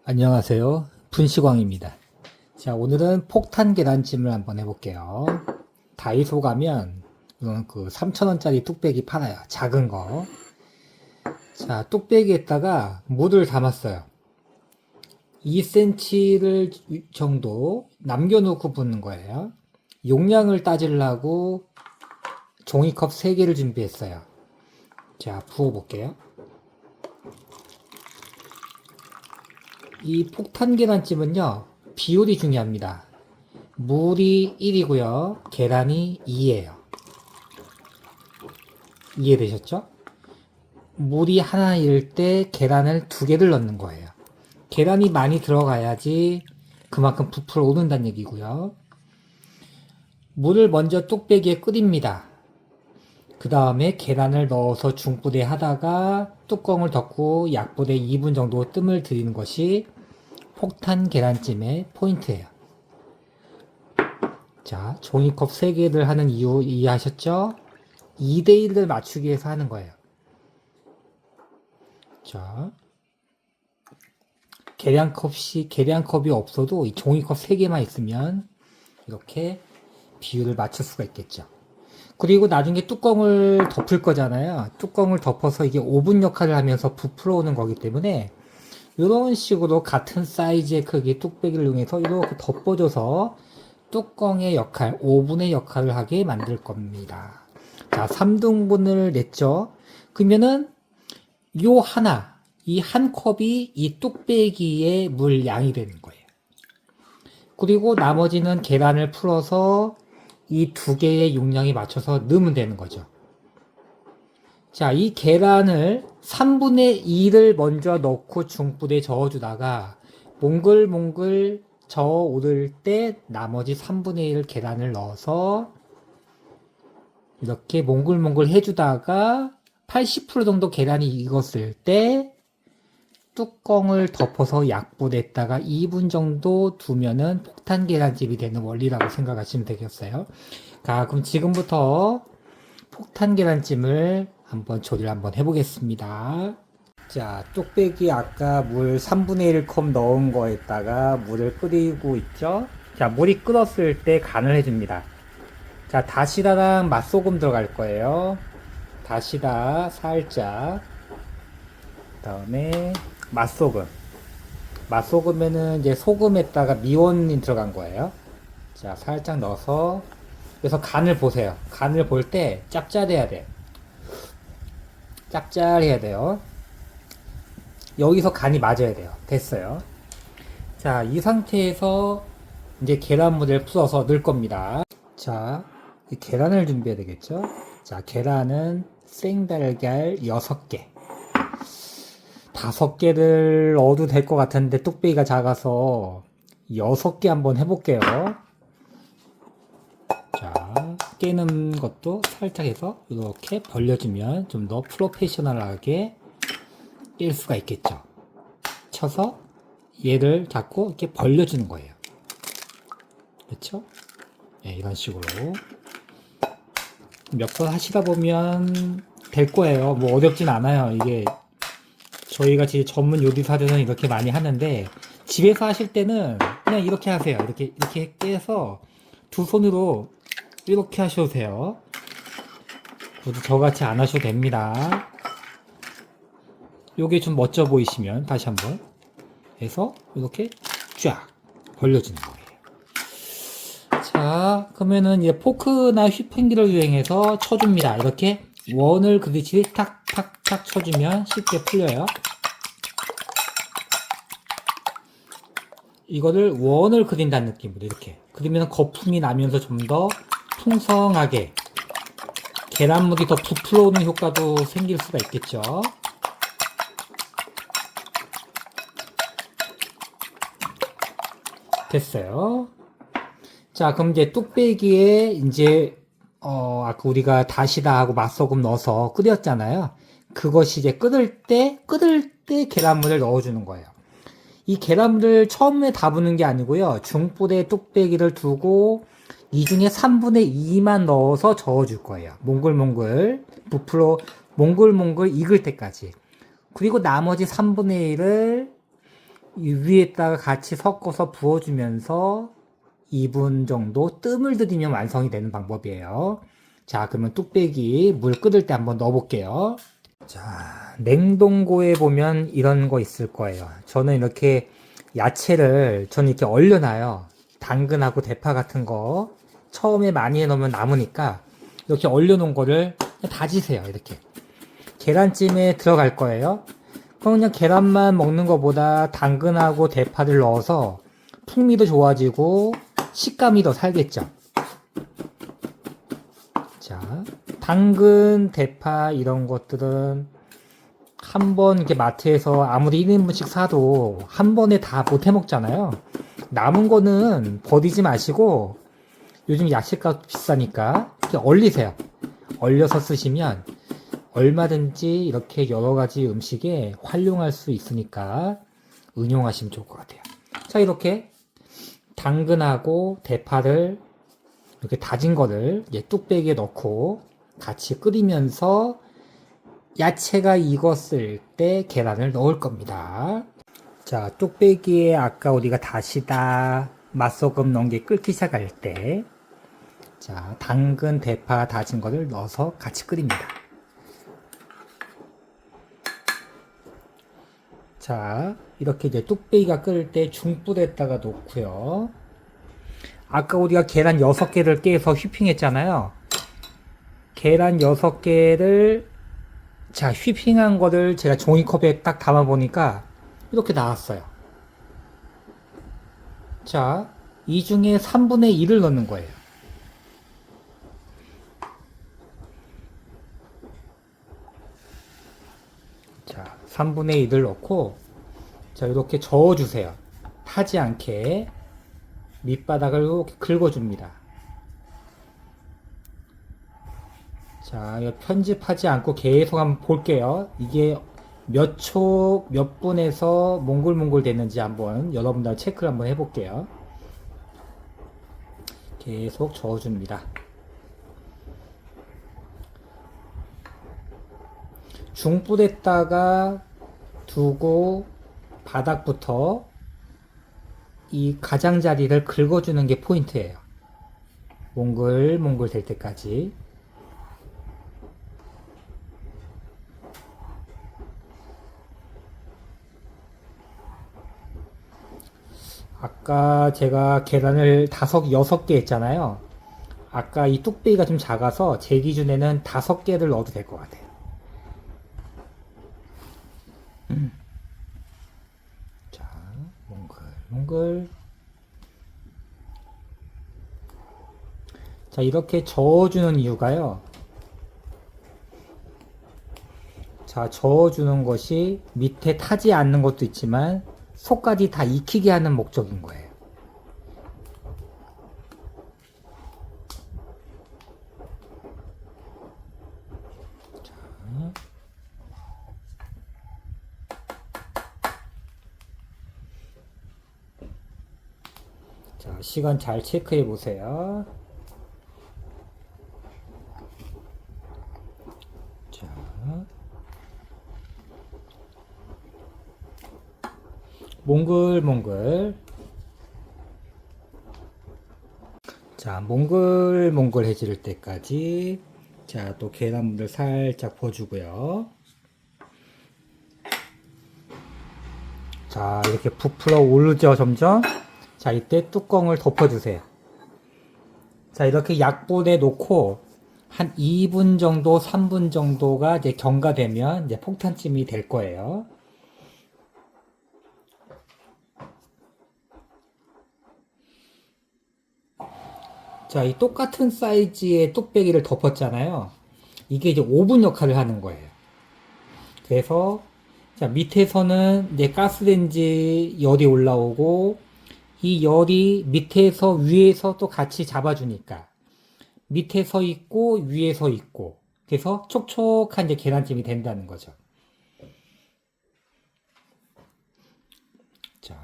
안녕하세요. 분시광입니다. 자, 오늘은 폭탄 계란찜을 한번 해볼게요. 다이소 가면 이건 그 3,000원짜리 뚝배기 팔아요. 작은 거. 자, 뚝배기에다가 물을 담았어요. 2cm를 정도 남겨놓고 붓는 거예요. 용량을 따지려고 종이컵 3개를 준비했어요. 자, 부어볼게요. 이 폭탄 계란찜은요, 비율이 중요합니다. 물이 1이고요, 계란이 2예요. 이해되셨죠? 물이 하나일 때 계란을 2개를 넣는 거예요. 계란이 많이 들어가야지 그만큼 부풀어 오른다는 얘기고요. 물을 먼저 뚝배기에 끓입니다. 그 다음에 계란을 넣어서 중불에 하다가 뚜껑을 덮고 약불에 2분 정도 뜸을 들이는 것이 폭탄 계란찜의 포인트예요. 자, 종이컵 3개를 하는 이유 이해하셨죠? 2대1을 맞추기 위해서 하는 거예요. 자, 계량컵이 없어도 이 종이컵 3개만 있으면 이렇게 비율을 맞출 수가 있겠죠. 그리고 나중에 뚜껑을 덮을 거잖아요. 뚜껑을 덮어서 이게 오븐 역할을 하면서 부풀어 오는 거기 때문에 이런 식으로 같은 사이즈의 크기 뚝배기를 이용해서 이렇게 덮어줘서 뚜껑의 역할, 오븐의 역할을 하게 만들 겁니다. 자, 3등분을 냈죠. 그러면은 이 한 컵이 이 뚝배기의 물 양이 되는 거예요. 그리고 나머지는 계란을 풀어서 이 2개의 용량에 맞춰서 넣으면 되는 거죠. 자, 이 계란을 3분의 2를 먼저 넣고 중불에 저어주다가 몽글몽글 저어오를 때 나머지 3분의 1 계란을 넣어서 이렇게 몽글몽글 해주다가 80% 정도 계란이 익었을 때 뚜껑을 덮어서 약불에다가 2분 정도 두면은 폭탄 계란찜이 되는 원리라고 생각하시면 되겠어요. 자, 그럼 지금부터 폭탄 계란찜을 조리를 한번 해보겠습니다. 자, 뚝배기 아까 물 3분의 1 컵 넣은 거에다가 물을 끓이고 있죠. 자, 물이 끓었을 때 간을 해줍니다. 자, 다시다랑 맛소금 들어갈 거예요. 다시다 살짝, 그 다음에 맛소금에는 이제 소금에다가 미원이 들어간 거예요. 자, 살짝 넣어서 그래서 간을 보세요. 간을 볼 때 짭짤해야 돼요. 짭짤해야 돼요. 여기서 간이 맞아야 돼요. 됐어요. 자, 이 상태에서 이제 계란물을 풀어서 넣을 겁니다. 자, 이 계란을 준비해야 되겠죠? 자, 계란은 생달걀 6개. 5개를 넣어도 될 것 같은데 뚝배기가 작아서 6개 한번 해볼게요. 자, 깨는 것도 살짝 해서 이렇게 벌려주면 좀 더 프로페셔널하게 깰 수가 있겠죠. 쳐서 얘를 잡고 이렇게 벌려주는 거예요. 그렇죠? 네, 이런 식으로 몇 번 하시다 보면 될 거예요. 뭐 어렵진 않아요. 이게 저희가 전문 요리사들은 이렇게 많이 하는데 집에서 하실 때는 그냥 이렇게 하세요. 이렇게 깨서 두 손으로 이렇게 하셔도 돼요. 저같이 안 하셔도 됩니다. 요게 좀 멋져 보이시면 다시 한번 해서 이렇게 쫙 벌려주는 거예요. 자, 그러면은 이제 포크나 휘핑기를 이용해서 쳐줍니다. 이렇게 원을 그듯이 탁탁탁 쳐주면 쉽게 풀려요. 이거를 원을 그린다는 느낌으로 이렇게 그리면 거품이 나면서 좀 더 풍성하게 계란물이 더 부풀어 오는 효과도 생길 수가 있겠죠. 됐어요. 자, 그럼 이제 뚝배기에 이제 아까 우리가 다시다하고 맛소금 넣어서 끓였잖아요. 그것이 이제 끓을 때 계란물을 넣어주는 거예요. 이 계란물을 처음에 다 부는 게 아니고요. 중불에 뚝배기를 두고 이 중에 3분의 2만 넣어서 저어줄 거예요. 몽글몽글 부풀어 몽글몽글 익을 때까지. 그리고 나머지 3분의 1을 이 위에다가 같이 섞어서 부어주면서 2분 정도 뜸을 들이면 완성이 되는 방법이에요. 자, 그러면 뚝배기 물 끓을 때 한번 넣어 볼게요. 자, 냉동고에 보면 이런 거 있을 거예요. 저는 이렇게 야채를 저는 이렇게 얼려놔요. 당근하고 대파 같은 거 처음에 많이 해놓으면 남으니까 이렇게 얼려놓은 거를 다지세요. 이렇게 계란찜에 들어갈 거예요. 그럼 그냥 계란만 먹는 것보다 당근하고 대파를 넣어서 풍미도 좋아지고 식감이 더 살겠죠. 자, 당근, 대파 이런 것들은 한 번 이렇게 마트에서 아무리 1인분씩 사도 한 번에 다 못 해 먹잖아요. 남은 거는 버리지 마시고 요즘 야채값 비싸니까 이렇게 얼리세요. 얼려서 쓰시면 얼마든지 이렇게 여러 가지 음식에 활용할 수 있으니까 응용하시면 좋을 것 같아요. 자, 이렇게 당근하고 대파를 이렇게 다진 거를 이제 뚝배기에 넣고 같이 끓이면서 야채가 익었을 때 계란을 넣을 겁니다. 자, 뚝배기에 아까 우리가 다시다 맛소금 넣은 게 끓기 시작할 때, 자, 당근, 대파 다진 거를 넣어서 같이 끓입니다. 자, 이렇게 이제 뚝배기가 끓을 때 중불에다가 놓고요. 아까 우리가 계란 6개를 깨서 휘핑했잖아요. 계란 6개를 자, 휘핑한 거를 제가 종이컵에 딱 담아 보니까 이렇게 나왔어요. 자, 이 중에 3분의 1을 넣는 거예요. 자, 3분의 1을 넣고 자, 이렇게 저어주세요. 타지 않게 밑바닥을 이렇게 긁어줍니다. 자, 이거 편집하지 않고 계속 한번 볼게요. 이게 몇 초, 몇 분에서 몽글몽글 됐는지 한번 여러분들 체크를 한번 해볼게요. 계속 저어줍니다. 중불에다가 두고 바닥부터 이 가장자리를 긁어주는 게 포인트예요. 몽글몽글 될 때까지. 아까 제가 계란을 6개 했잖아요. 아까 이 뚝배기가 좀 작아서 제 기준에는 5개를 넣어도 될 것 같아요. 자, 몽글몽글. 자, 이렇게 저어주는 이유가요. 자, 저어주는 것이 밑에 타지 않는 것도 있지만 속까지 다 익히게 하는 목적인 거예요. 자, 시간 잘 체크해 보세요. 자, 몽글몽글. 자, 몽글몽글해질 때까지. 자, 또 계란물을 살짝 부어주고요. 자, 이렇게 부풀어 오르죠, 점점. 자, 이때 뚜껑을 덮어주세요. 자, 이렇게 약불에 놓고 한 2분 정도, 3분 정도가 이제 경과되면 이제 폭탄찜이 될 거예요. 자, 이 똑같은 사이즈의 뚝배기를 덮었잖아요. 이게 이제 오븐 역할을 하는 거예요. 그래서 자, 밑에서는 이제 가스레인지 열이 올라오고 이 열이 밑에서 위에서 또 같이 잡아주니까 밑에서 있고 위에서 있고 그래서 촉촉한 이제 계란찜이 된다는 거죠. 자,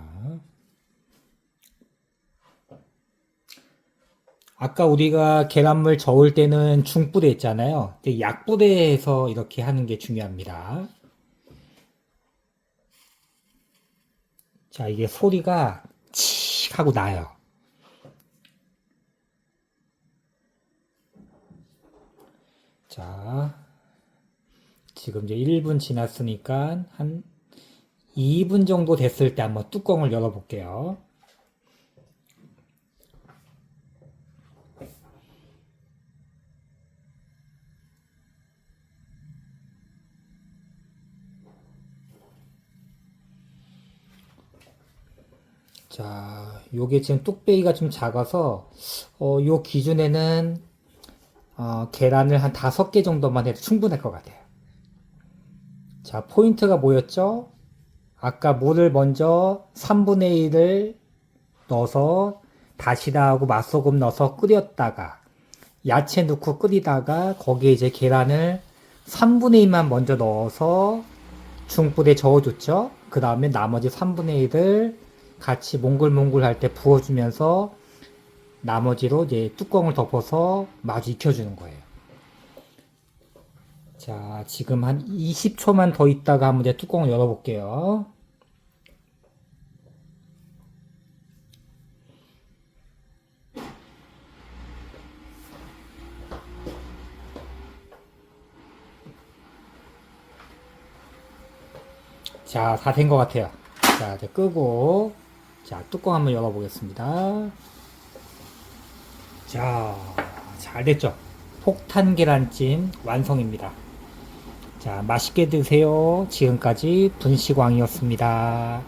아까 우리가 계란물 저을 때는 중불에 있잖아요. 약불에서 이렇게 하는 게 중요합니다. 자, 이게 소리가 칙 하고 나요. 자, 지금 이제 1분 지났으니까 한 2분 정도 됐을 때 한번 뚜껑을 열어볼게요. 자, 요게 지금 뚝배기가 좀 작아서, 요 기준에는, 계란을 한 5개 정도만 해도 충분할 것 같아요. 자, 포인트가 뭐였죠? 아까 물을 먼저 3분의 1을 넣어서 다시다하고 맛소금 넣어서 끓였다가, 야채 넣고 끓이다가, 거기에 이제 계란을 3분의 1만 먼저 넣어서 중불에 저어줬죠? 그 다음에 나머지 3분의 1을 같이 몽글몽글 할 때 부어주면서 나머지로 이제 뚜껑을 덮어서 마주 익혀주는 거예요. 자, 지금 한 20초만 더 있다가 한번 이제 뚜껑을 열어볼게요. 자, 다 된 것 같아요. 자, 이제 끄고, 자, 뚜껑 한번 열어보겠습니다. 자, 잘 됐죠? 폭탄 계란찜 완성입니다. 자, 맛있게 드세요. 지금까지 분식왕이었습니다.